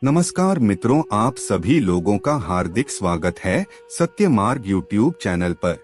नमस्कार मित्रों, आप सभी लोगों का हार्दिक स्वागत है सत्य मार्ग यूट्यूब चैनल पर।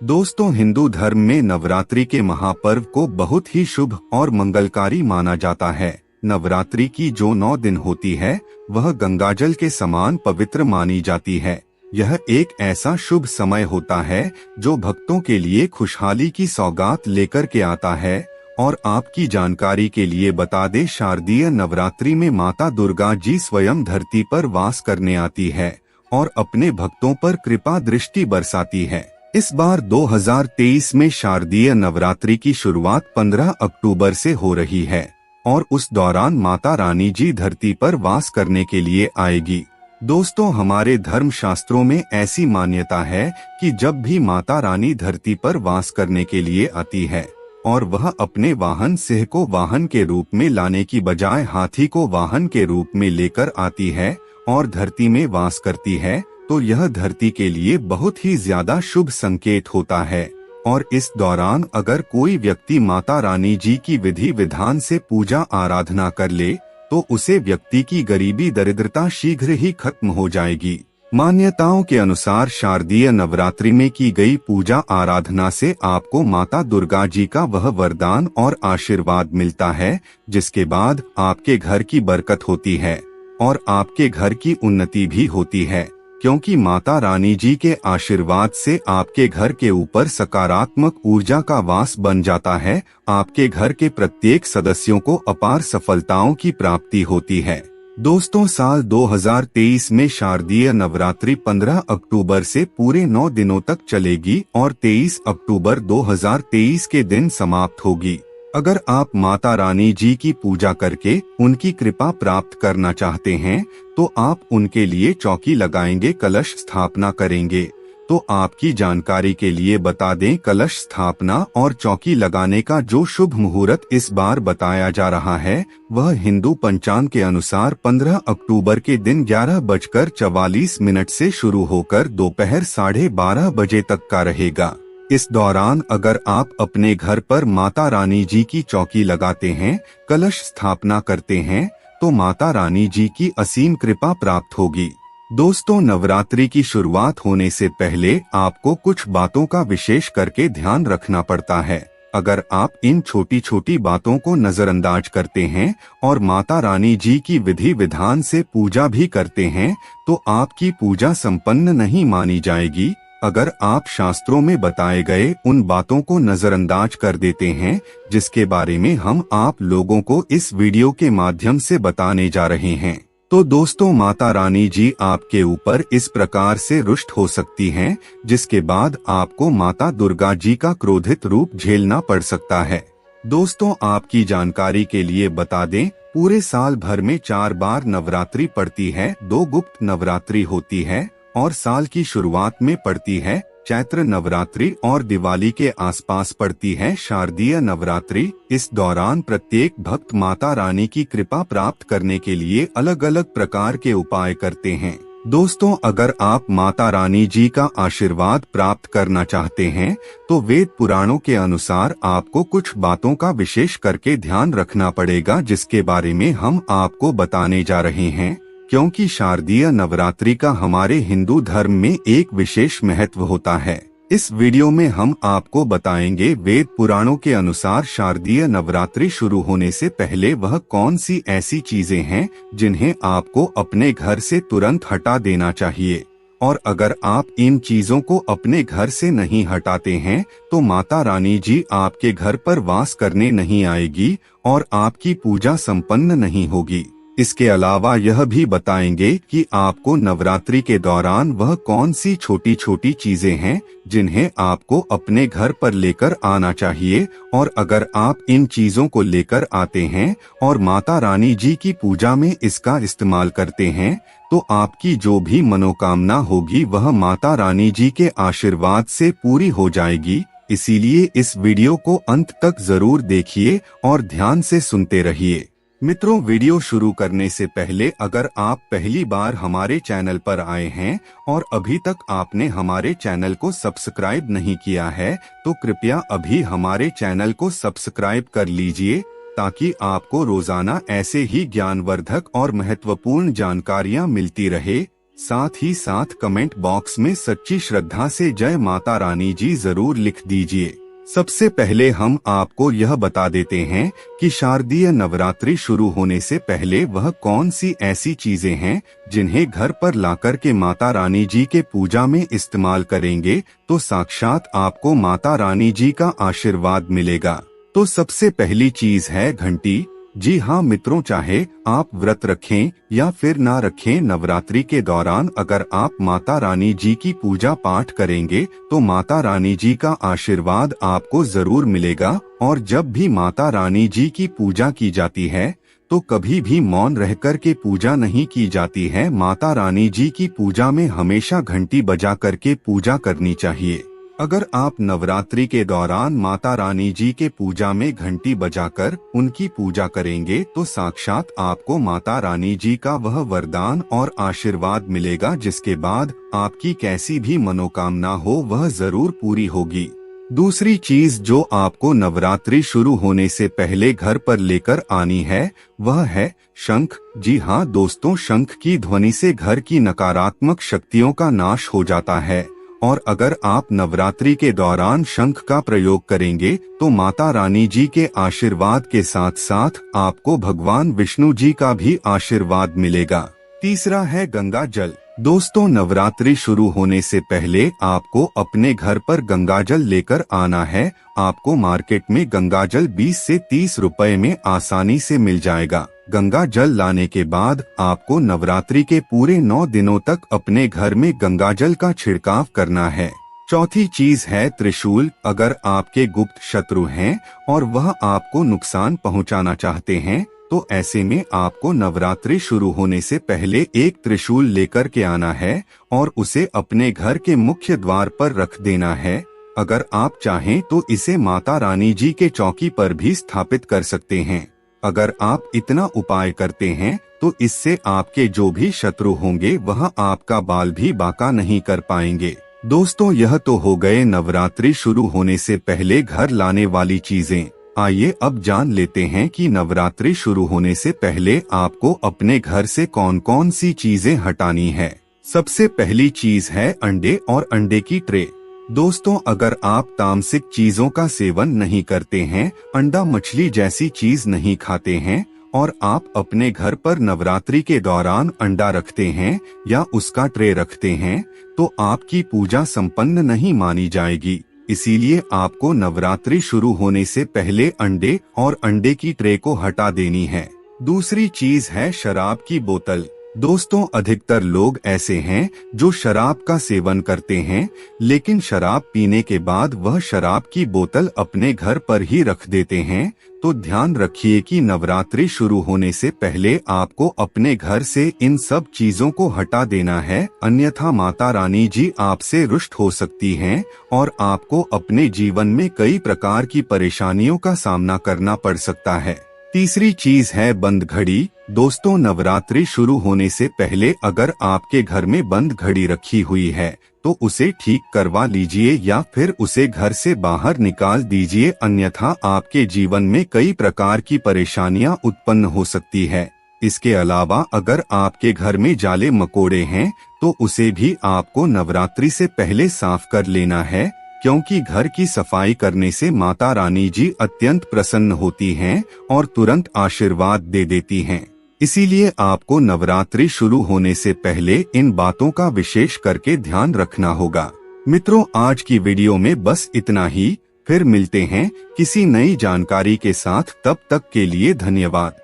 दोस्तों, हिंदू धर्म में नवरात्रि के महापर्व को बहुत ही शुभ और मंगलकारी माना जाता है। नवरात्रि की जो 9 दिन होती है वह गंगाजल के समान पवित्र मानी जाती है। यह एक ऐसा शुभ समय होता है जो भक्तों के लिए खुशहाली की सौगात लेकर के आता है। और आपकी जानकारी के लिए बता दें, शारदीय नवरात्रि में माता दुर्गा जी स्वयं धरती पर वास करने आती है और अपने भक्तों पर कृपा दृष्टि बरसाती है। इस बार 2023 में शारदीय नवरात्रि की शुरुआत 15 अक्टूबर से हो रही है और उस दौरान माता रानी जी धरती पर वास करने के लिए आएगी। दोस्तों, हमारे धर्म शास्त्रों में ऐसी मान्यता है कि जब भी माता रानी धरती पर वास करने के लिए आती है और वह अपने वाहन सिंह को वाहन के रूप में लाने की बजाय हाथी को वाहन के रूप में लेकर आती है और धरती में वास करती है, तो यह धरती के लिए बहुत ही ज्यादा शुभ संकेत होता है। और इस दौरान अगर कोई व्यक्ति माता रानी जी की विधि विधान से पूजा आराधना कर ले तो उसे व्यक्ति की गरीबी दरिद्रता शीघ्र ही खत्म हो जाएगी। मान्यताओं के अनुसार शारदीय नवरात्रि में की गई पूजा आराधना से आपको माता दुर्गा जी का वह वरदान और आशीर्वाद मिलता है जिसके बाद आपके घर की बरकत होती है और आपके घर की उन्नति भी होती है, क्योंकि माता रानी जी के आशीर्वाद से आपके घर के ऊपर सकारात्मक ऊर्जा का वास बन जाता है। आपके घर के प्रत्येक सदस्यों को अपार सफलताओं की प्राप्ति होती है। दोस्तों, साल 2023 में शारदीय नवरात्रि 15 अक्टूबर से पूरे 9 दिनों तक चलेगी और 23 अक्टूबर 2023 के दिन समाप्त होगी। अगर आप माता रानी जी की पूजा करके उनकी कृपा प्राप्त करना चाहते हैं तो आप उनके लिए चौकी लगाएंगे, कलश स्थापना करेंगे। तो आपकी जानकारी के लिए बता दें, कलश स्थापना और चौकी लगाने का जो शुभ मुहूर्त इस बार बताया जा रहा है वह हिंदू पंचांग के अनुसार 15 अक्टूबर के दिन 11:44 से शुरू होकर दोपहर 12:30 बजे तक का रहेगा। इस दौरान अगर आप अपने घर पर माता रानी जी की चौकी लगाते हैं, कलश स्थापना करते हैं तो माता रानी जी की असीम कृपा प्राप्त होगी। दोस्तों, नवरात्रि की शुरुआत होने से पहले आपको कुछ बातों का विशेष करके ध्यान रखना पड़ता है। अगर आप इन छोटी छोटी बातों को नजरअंदाज करते हैं और माता रानी जी की विधि विधान से पूजा भी करते हैं तो आपकी पूजा संपन्न नहीं मानी जाएगी। अगर आप शास्त्रों में बताए गए उन बातों को नजरअंदाज कर देते हैं जिसके बारे में हम आप लोगों को इस वीडियो के माध्यम से बताने जा रहे हैं, तो दोस्तों माता रानी जी आपके ऊपर इस प्रकार से रुष्ट हो सकती हैं जिसके बाद आपको माता दुर्गा जी का क्रोधित रूप झेलना पड़ सकता है। दोस्तों, आपकी जानकारी के लिए बता दें, पूरे साल भर में 4 बार नवरात्रि पड़ती है। 2 गुप्त नवरात्रि होती है और साल की शुरुआत में पड़ती है चैत्र नवरात्रि और दिवाली के आसपास पड़ती है शारदीय नवरात्रि। इस दौरान प्रत्येक भक्त माता रानी की कृपा प्राप्त करने के लिए अलग अलग प्रकार के उपाय करते हैं। दोस्तों, अगर आप माता रानी जी का आशीर्वाद प्राप्त करना चाहते हैं तो वेद पुराणों के अनुसार आपको कुछ बातों का विशेष करके ध्यान रखना पड़ेगा जिसके बारे में हम आपको बताने जा रहे हैं, क्योंकि शारदीय नवरात्रि का हमारे हिंदू धर्म में एक विशेष महत्व होता है। इस वीडियो में हम आपको बताएंगे वेद पुराणों के अनुसार शारदीय नवरात्रि शुरू होने से पहले वह कौन सी ऐसी चीजें हैं जिन्हें आपको अपने घर से तुरंत हटा देना चाहिए। और अगर आप इन चीजों को अपने घर से नहीं हटाते हैं तो माता रानी जी आपके घर पर वास करने नहीं आएगी और आपकी पूजा संपन्न नहीं होगी। इसके अलावा यह भी बताएंगे कि आपको नवरात्रि के दौरान वह कौन सी छोटी छोटी चीजें हैं जिन्हें आपको अपने घर पर लेकर आना चाहिए, और अगर आप इन चीजों को लेकर आते हैं और माता रानी जी की पूजा में इसका इस्तेमाल करते हैं तो आपकी जो भी मनोकामना होगी वह माता रानी जी के आशीर्वाद से पूरी हो जाएगी। इसीलिए इस वीडियो को अंत तक जरूर देखिए और ध्यान से सुनते रहिए। मित्रों, वीडियो शुरू करने से पहले अगर आप पहली बार हमारे चैनल पर आए हैं और अभी तक आपने हमारे चैनल को सब्सक्राइब नहीं किया है तो कृपया अभी हमारे चैनल को सब्सक्राइब कर लीजिए ताकि आपको रोजाना ऐसे ही ज्ञानवर्धक और महत्वपूर्ण जानकारियां मिलती रहे। साथ ही साथ कमेंट बॉक्स में सच्ची श्रद्धा से जय माता रानी जी जरूर लिख दीजिए। सबसे पहले हम आपको यह बता देते हैं कि शारदीय नवरात्रि शुरू होने से पहले वह कौन सी ऐसी चीजें हैं जिन्हें घर पर लाकर के माता रानी जी के पूजा में इस्तेमाल करेंगे तो साक्षात आपको माता रानी जी का आशीर्वाद मिलेगा। तो सबसे पहली चीज है घंटी। जी हाँ मित्रों, चाहे आप व्रत रखें या फिर ना रखें, नवरात्रि के दौरान अगर आप माता रानी जी की पूजा पाठ करेंगे तो माता रानी जी का आशीर्वाद आपको जरूर मिलेगा। और जब भी माता रानी जी की पूजा की जाती है तो कभी भी मौन रहकर के पूजा नहीं की जाती है। माता रानी जी की पूजा में हमेशा घंटी बजा करके पूजा करनी चाहिए। अगर आप नवरात्रि के दौरान माता रानी जी के पूजा में घंटी बजाकर उनकी पूजा करेंगे तो साक्षात आपको माता रानी जी का वह वरदान और आशीर्वाद मिलेगा, जिसके बाद आपकी कैसी भी मनोकामना हो वह जरूर पूरी होगी। दूसरी चीज जो आपको नवरात्रि शुरू होने से पहले घर पर लेकर आनी है वह है शंख। जी हाँ दोस्तों, शंख की ध्वनि से घर की नकारात्मक शक्तियों का नाश हो जाता है। और अगर आप नवरात्रि के दौरान शंख का प्रयोग करेंगे तो माता रानी जी के आशीर्वाद के साथ साथ आपको भगवान विष्णु जी का भी आशीर्वाद मिलेगा। तीसरा है गंगा जल। दोस्तों, नवरात्रि शुरू होने से पहले आपको अपने घर पर गंगा जल लेकर आना है। आपको मार्केट में गंगा जल 20 से 30 रुपए में आसानी से मिल जाएगा। गंगा जल लाने के बाद आपको नवरात्रि के पूरे 9 दिनों तक अपने घर में गंगा जल का छिड़काव करना है। चौथी चीज है त्रिशूल। अगर आपके गुप्त शत्रु हैं और वह आपको नुकसान पहुंचाना चाहते हैं तो ऐसे में आपको नवरात्रि शुरू होने से पहले एक त्रिशूल लेकर के आना है और उसे अपने घर के मुख्य द्वार पर रख देना है। अगर आप चाहें तो इसे माता रानी जी के चौकी पर भी स्थापित कर सकते हैं। अगर आप इतना उपाय करते हैं तो इससे आपके जो भी शत्रु होंगे वह आपका बाल भी बाका नहीं कर पाएंगे। दोस्तों, यह तो हो गए नवरात्रि शुरू होने से पहले घर लाने वाली चीजें। आइए अब जान लेते हैं कि नवरात्रि शुरू होने से पहले आपको अपने घर से कौन कौन सी चीजें हटानी है। सबसे पहली चीज है अंडे और अंडे की ट्रे। दोस्तों, अगर आप तामसिक चीजों का सेवन नहीं करते हैं, अंडा मछली जैसी चीज नहीं खाते हैं और आप अपने घर पर नवरात्रि के दौरान अंडा रखते हैं या उसका ट्रे रखते हैं तो आपकी पूजा संपन्न नहीं मानी जाएगी। इसीलिए आपको नवरात्रि शुरू होने से पहले अंडे और अंडे की ट्रे को हटा देनी है। दूसरी चीज है शराब की बोतल। दोस्तों, अधिकतर लोग ऐसे हैं जो शराब का सेवन करते हैं लेकिन शराब पीने के बाद वह शराब की बोतल अपने घर पर ही रख देते हैं। तो ध्यान रखिए कि नवरात्रि शुरू होने से पहले आपको अपने घर से इन सब चीजों को हटा देना है, अन्यथा माता रानी जी आपसे रुष्ट हो सकती हैं और आपको अपने जीवन में कई प्रकार की परेशानियों का सामना करना पड़ सकता है। तीसरी चीज है बंद घड़ी। दोस्तों, नवरात्रि शुरू होने से पहले अगर आपके घर में बंद घड़ी रखी हुई है तो उसे ठीक करवा लीजिए या फिर उसे घर से बाहर निकाल दीजिए, अन्यथा आपके जीवन में कई प्रकार की परेशानियां उत्पन्न हो सकती है। इसके अलावा अगर आपके घर में जाले मकोड़े हैं तो उसे भी आपको नवरात्रि से पहले साफ कर लेना है, क्योंकि घर की सफाई करने से माता रानी जी अत्यंत प्रसन्न होती हैं और तुरंत आशीर्वाद दे देती हैं। इसीलिए आपको नवरात्रि शुरू होने से पहले इन बातों का विशेष करके ध्यान रखना होगा। मित्रों, आज की वीडियो में बस इतना ही। फिर मिलते हैं किसी नई जानकारी के साथ, तब तक के लिए धन्यवाद।